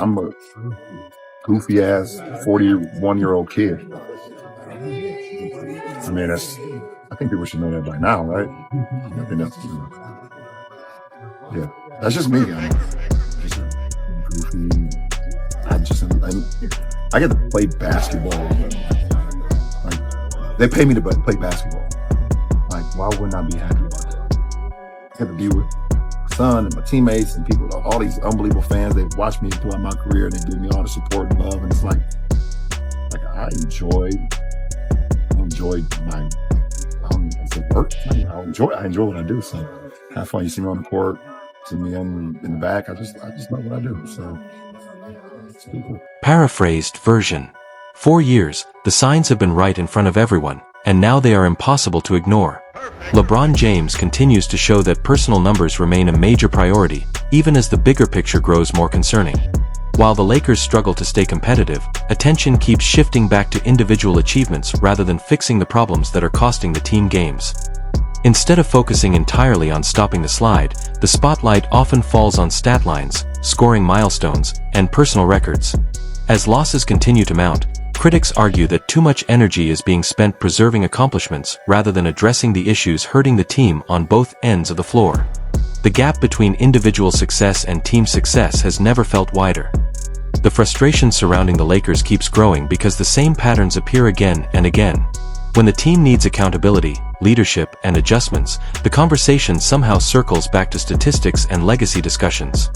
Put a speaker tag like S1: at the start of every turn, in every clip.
S1: I'm a goofy ass 41-year-old kid. I mean, I think people should know that by now, right? I think that's, yeah, that's just me. I'm just a goofy. I get to play basketball. Like, they pay me to play basketball. Like, why wouldn't I be happy about that? I get to be with my son and my teammates and people, all these unbelievable fans. They've watched me throughout my career and they give me all the support and love. And it's like I enjoy my, it's a work. I enjoy what I do. So have fun. You see me on the court, see me in the back. I just love what I do. So it's cool.
S2: Paraphrased version. 4 years, the signs have been right in front of everyone, and now they are impossible to ignore. LeBron James continues to show that personal numbers remain a major priority, even as the bigger picture grows more concerning. While the Lakers struggle to stay competitive, attention keeps shifting back to individual achievements rather than fixing the problems that are costing the team games. Instead of focusing entirely on stopping the slide, the spotlight often falls on stat lines, scoring milestones, and personal records. As losses continue to mount, critics argue that too much energy is being spent preserving accomplishments rather than addressing the issues hurting the team on both ends of the floor. The gap between individual success and team success has never felt wider. The frustration surrounding the Lakers keeps growing because the same patterns appear again and again. When the team needs accountability, leadership, and adjustments, the conversation somehow circles back to statistics and legacy discussions.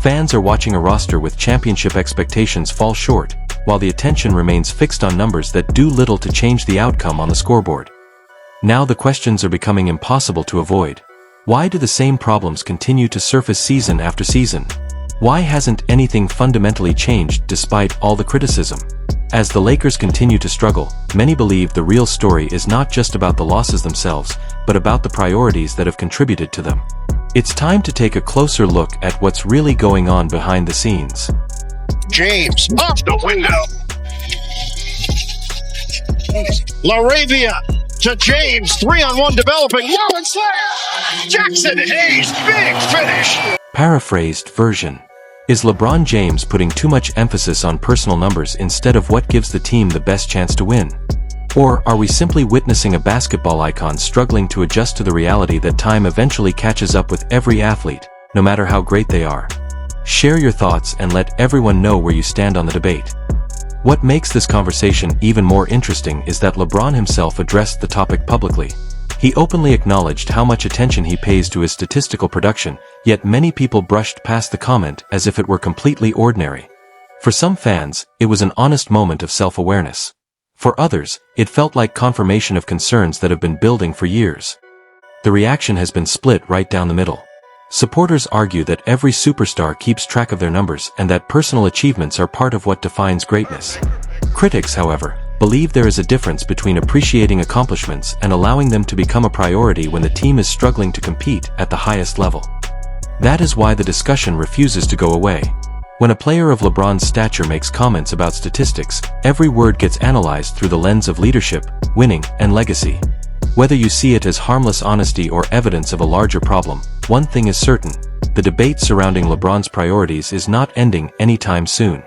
S2: Fans are watching a roster with championship expectations fall short, while the attention remains fixed on numbers that do little to change the outcome on the scoreboard. Now the questions are becoming impossible to avoid. Why do the same problems continue to surface season after season? Why hasn't anything fundamentally changed despite all the criticism? As the Lakers continue to struggle, many believe the real story is not just about the losses themselves, but about the priorities that have contributed to them. It's time to take a closer look at what's really going on behind the scenes.
S3: James, off the window. LaRavia to James, 3-on-1 developing. Warren Slayer. Jackson Hayes, big finish.
S2: Paraphrased version. Is LeBron James putting too much emphasis on personal numbers instead of what gives the team the best chance to win? Or are we simply witnessing a basketball icon struggling to adjust to the reality that time eventually catches up with every athlete, no matter how great they are? Share your thoughts and let everyone know where you stand on the debate. What makes this conversation even more interesting is that LeBron himself addressed the topic publicly. He openly acknowledged how much attention he pays to his statistical production, yet many people brushed past the comment as if it were completely ordinary. For some fans, it was an honest moment of self-awareness. For others, it felt like confirmation of concerns that have been building for years. The reaction has been split right down the middle. Supporters argue that every superstar keeps track of their numbers and that personal achievements are part of what defines greatness. Critics, however, believe there is a difference between appreciating accomplishments and allowing them to become a priority when the team is struggling to compete at the highest level. That is why the discussion refuses to go away. When a player of LeBron's stature makes comments about statistics, every word gets analyzed through the lens of leadership, winning, and legacy. Whether you see it as harmless honesty or evidence of a larger problem, one thing is certain: the debate surrounding LeBron's priorities is not ending anytime soon.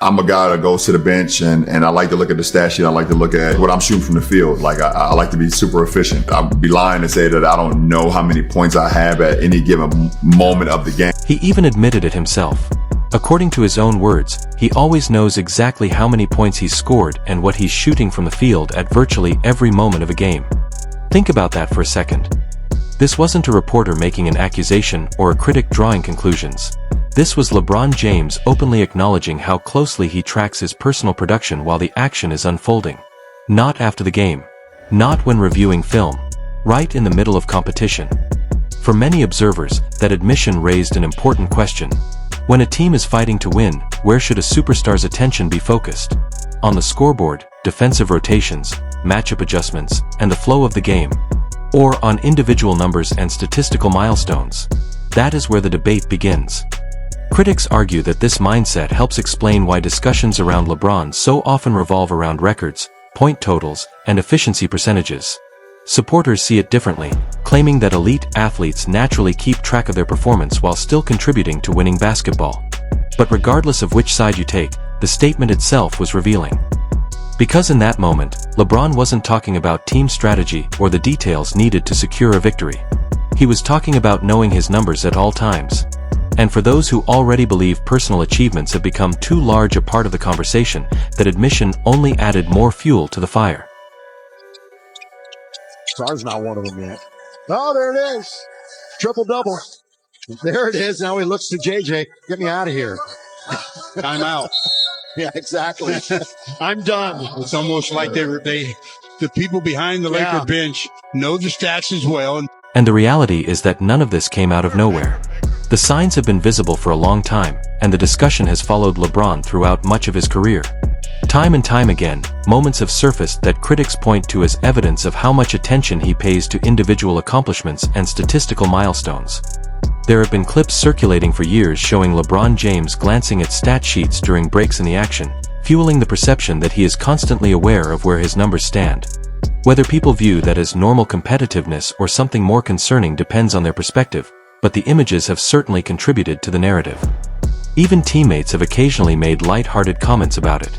S1: I'm a guy that goes to the bench and I like to look at the stat sheet. I like to look at what I'm shooting from the field. Like I like to be super efficient. I'd be lying to say that I don't know how many points I have at any given moment of the game.
S2: He even admitted it himself. According to his own words, he always knows exactly how many points he's scored and what he's shooting from the field at virtually every moment of a game. Think about that for a second. This wasn't a reporter making an accusation or a critic drawing conclusions. This was LeBron James openly acknowledging how closely he tracks his personal production while the action is unfolding. Not after the game. Not when reviewing film. Right in the middle of competition. For many observers, that admission raised an important question. When a team is fighting to win, where should a superstar's attention be focused? On the scoreboard, defensive rotations, matchup adjustments, and the flow of the game? Or on individual numbers and statistical milestones? That is where the debate begins. Critics argue that this mindset helps explain why discussions around LeBron so often revolve around records, point totals, and efficiency percentages. Supporters see it differently, claiming that elite athletes naturally keep track of their performance while still contributing to winning basketball. But regardless of which side you take, the statement itself was revealing. Because in that moment, LeBron wasn't talking about team strategy or the details needed to secure a victory. He was talking about knowing his numbers at all times. And for those who already believe personal achievements have become too large a part of the conversation, that admission only added more fuel to the fire.
S3: Sar's not one of them yet. Oh, there it is. Triple-double. There it is. Now he looks to JJ. Get me out of here.
S4: I'm out.
S3: Yeah, exactly. I'm done.
S4: It's almost like the people behind the Laker bench know the stats as well.
S2: And the reality is that none of this came out of nowhere. The signs have been visible for a long time, and the discussion has followed LeBron throughout much of his career. Time and time again, moments have surfaced that critics point to as evidence of how much attention he pays to individual accomplishments and statistical milestones. There have been clips circulating for years showing LeBron James glancing at stat sheets during breaks in the action, fueling the perception that he is constantly aware of where his numbers stand. Whether people view that as normal competitiveness or something more concerning depends on their perspective, but the images have certainly contributed to the narrative. Even teammates have occasionally made light-hearted comments about it.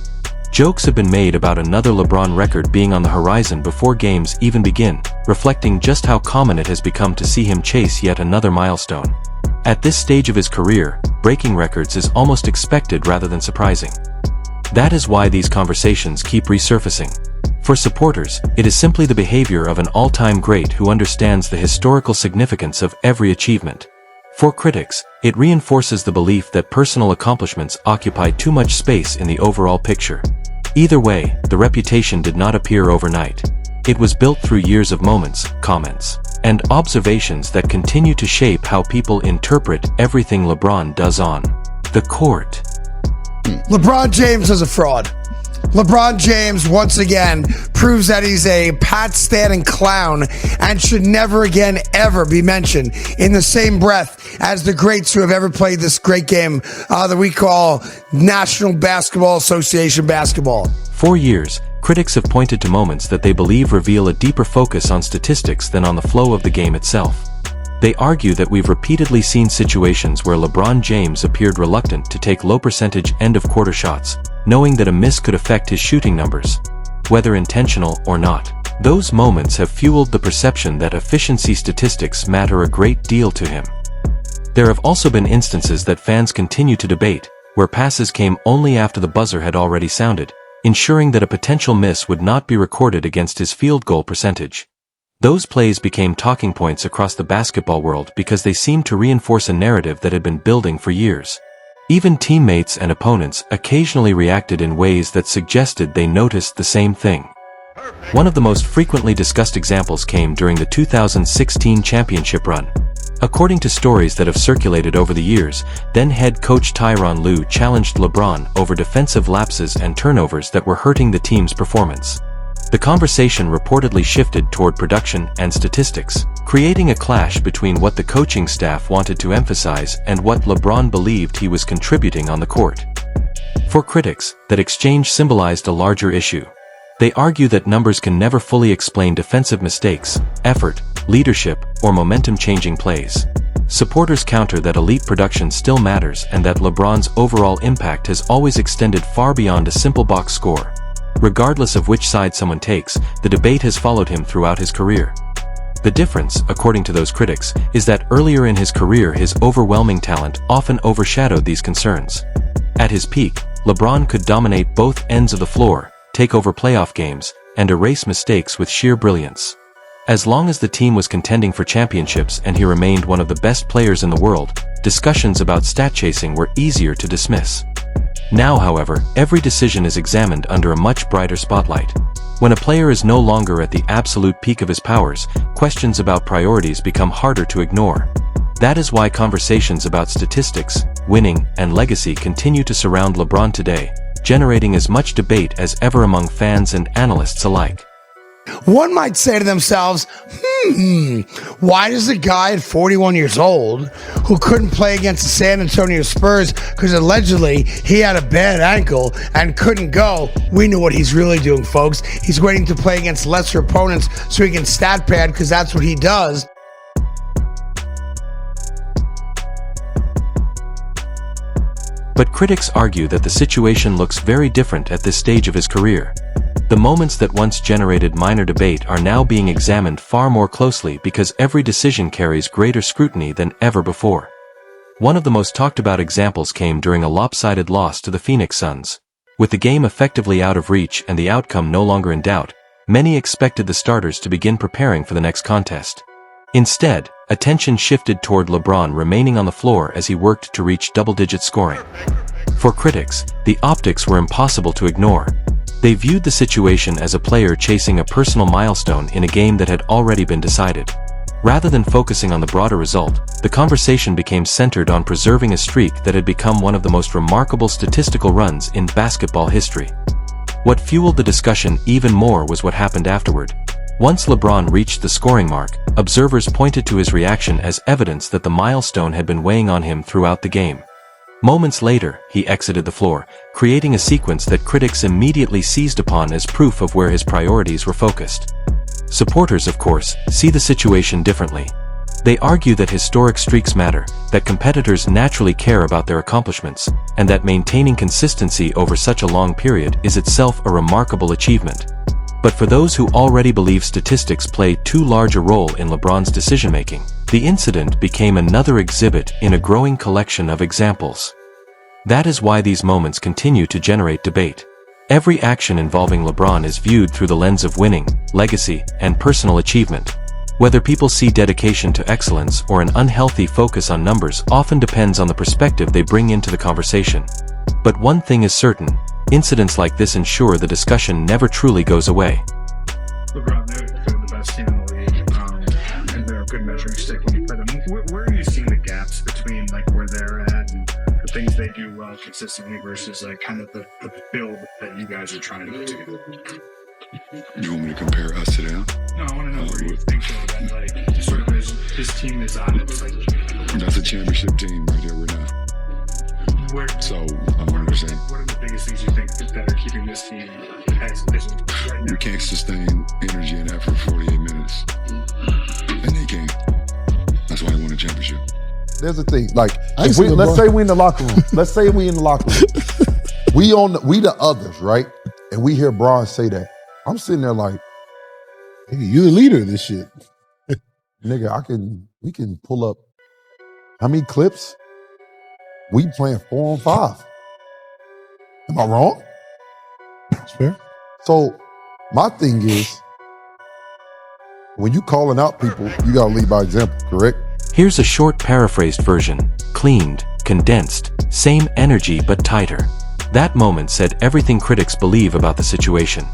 S2: Jokes have been made about another LeBron record being on the horizon before games even begin, reflecting just how common it has become to see him chase yet another milestone. At this stage of his career, breaking records is almost expected rather than surprising. That is why these conversations keep resurfacing. For supporters, it is simply the behavior of an all-time great who understands the historical significance of every achievement. For critics, it reinforces the belief that personal accomplishments occupy too much space in the overall picture. Either way, the reputation did not appear overnight. It was built through years of moments, comments, and observations that continue to shape how people interpret everything LeBron does on the court.
S5: LeBron James is a fraud. LeBron James, once again, proves that he's a pat-standing clown and should never again ever be mentioned in the same breath as the greats who have ever played this great game that we call National Basketball Association basketball.
S2: For years, critics have pointed to moments that they believe reveal a deeper focus on statistics than on the flow of the game itself. They argue that we've repeatedly seen situations where LeBron James appeared reluctant to take low-percentage end-of-quarter shots, knowing that a miss could affect his shooting numbers, whether intentional or not. Those moments have fueled the perception that efficiency statistics matter a great deal to him. There have also been instances that fans continue to debate, where passes came only after the buzzer had already sounded, ensuring that a potential miss would not be recorded against his field goal percentage. Those plays became talking points across the basketball world because they seemed to reinforce a narrative that had been building for years. Even teammates and opponents occasionally reacted in ways that suggested they noticed the same thing. One of the most frequently discussed examples came during the 2016 championship run. According to stories that have circulated over the years, then head coach Tyronn Lue challenged LeBron over defensive lapses and turnovers that were hurting the team's performance. The conversation reportedly shifted toward production and statistics, creating a clash between what the coaching staff wanted to emphasize and what LeBron believed he was contributing on the court. For critics, that exchange symbolized a larger issue. They argue that numbers can never fully explain defensive mistakes, effort, leadership, or momentum-changing plays. Supporters counter that elite production still matters and that LeBron's overall impact has always extended far beyond a simple box score. Regardless of which side someone takes, the debate has followed him throughout his career. The difference, according to those critics, is that earlier in his career his overwhelming talent often overshadowed these concerns. At his peak, LeBron could dominate both ends of the floor, take over playoff games, and erase mistakes with sheer brilliance. As long as the team was contending for championships and he remained one of the best players in the world, discussions about stat chasing were easier to dismiss. Now, however, every decision is examined under a much brighter spotlight. When a player is no longer at the absolute peak of his powers, questions about priorities become harder to ignore. That is why conversations about statistics, winning, and legacy continue to surround LeBron today, generating as much debate as ever among fans and analysts alike.
S5: One might say to themselves, why does a guy at 41 years old who couldn't play against the San Antonio Spurs because allegedly he had a bad ankle and couldn't go? We know what he's really doing, folks. He's waiting to play against lesser opponents so he can stat pad because that's what he does.
S2: But critics argue that the situation looks very different at this stage of his career. The moments that once generated minor debate are now being examined far more closely because every decision carries greater scrutiny than ever before. One of the most talked about examples came during a lopsided loss to the Phoenix Suns. With the game effectively out of reach and the outcome no longer in doubt, many expected the starters to begin preparing for the next contest. Instead, attention shifted toward LeBron remaining on the floor as he worked to reach double-digit scoring. For critics, the optics were impossible to ignore. They viewed the situation as a player chasing a personal milestone in a game that had already been decided. Rather than focusing on the broader result, the conversation became centered on preserving a streak that had become one of the most remarkable statistical runs in basketball history. What fueled the discussion even more was what happened afterward. Once LeBron reached the scoring mark, observers pointed to his reaction as evidence that the milestone had been weighing on him throughout the game. Moments later, he exited the floor, creating a sequence that critics immediately seized upon as proof of where his priorities were focused. Supporters, of course, see the situation differently. They argue that historic streaks matter, that competitors naturally care about their accomplishments, and that maintaining consistency over such a long period is itself a remarkable achievement. But for those who already believe statistics play too large a role in LeBron's decision-making, the incident became another exhibit in a growing collection of examples. That is why these moments continue to generate debate. Every action involving LeBron is viewed through the lens of winning, legacy, and personal achievement. Whether people see dedication to excellence or an unhealthy focus on numbers often depends on the perspective they bring into the conversation. But one thing is certain, incidents like this ensure the discussion never truly goes away.
S6: LeBron, they're the best team in the league, and they're a good measuring stick when you play them. Where are you seeing the gaps between like where they're at and the things they do well consistently versus like kind of the build that you guys are trying to put together?
S7: You want me to compare us to them?
S6: No, I want to know where you think that like sort of his team is on. It's like
S7: that's a championship team right there. We're not. So I don't understand.
S6: What are the biggest things you think that are keeping this team as right now?
S7: We can't sustain energy and effort 48 minutes, and they can't. That's why they won a championship.
S1: There's a thing, like if let's say we in the locker room. Let's say we in the locker room. We the others, right? And we hear Bron say that. I'm sitting there like,
S8: nigga, you the leader of this shit.
S1: Nigga, we can pull up how many clips? We playing 4-on-5. Am I wrong?
S8: That's fair.
S1: So my thing is, when you calling out people, you gotta lead by example, correct?
S2: Here's a short paraphrased version, cleaned, condensed, same energy but tighter. That moment said everything critics believe about the situation.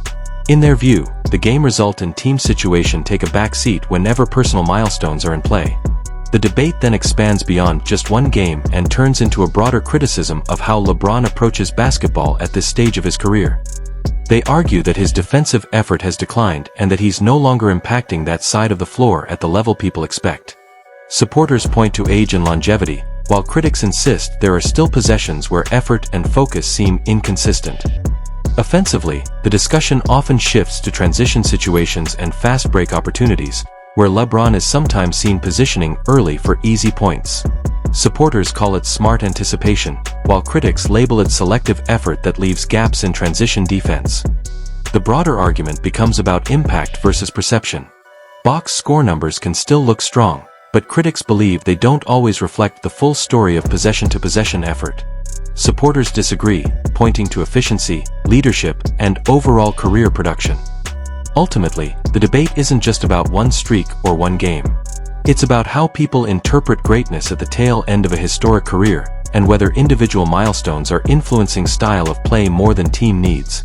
S2: In their view, the game result and team situation take a back seat whenever personal milestones are in play. The debate then expands beyond just one game and turns into a broader criticism of how LeBron approaches basketball at this stage of his career. They argue that his defensive effort has declined and that he's no longer impacting that side of the floor at the level people expect. Supporters point to age and longevity, while critics insist there are still possessions where effort and focus seem inconsistent. Offensively, the discussion often shifts to transition situations and fast break opportunities, where LeBron is sometimes seen positioning early for easy points. Supporters call it smart anticipation, while critics label it selective effort that leaves gaps in transition defense. The broader argument becomes about impact versus perception. Box score numbers can still look strong, but critics believe they don't always reflect the full story of possession-to-possession effort. Supporters disagree, pointing to efficiency, leadership, and overall career production. Ultimately, the debate isn't just about one streak or one game. It's about how people interpret greatness at the tail end of a historic career, and whether individual milestones are influencing style of play more than team needs.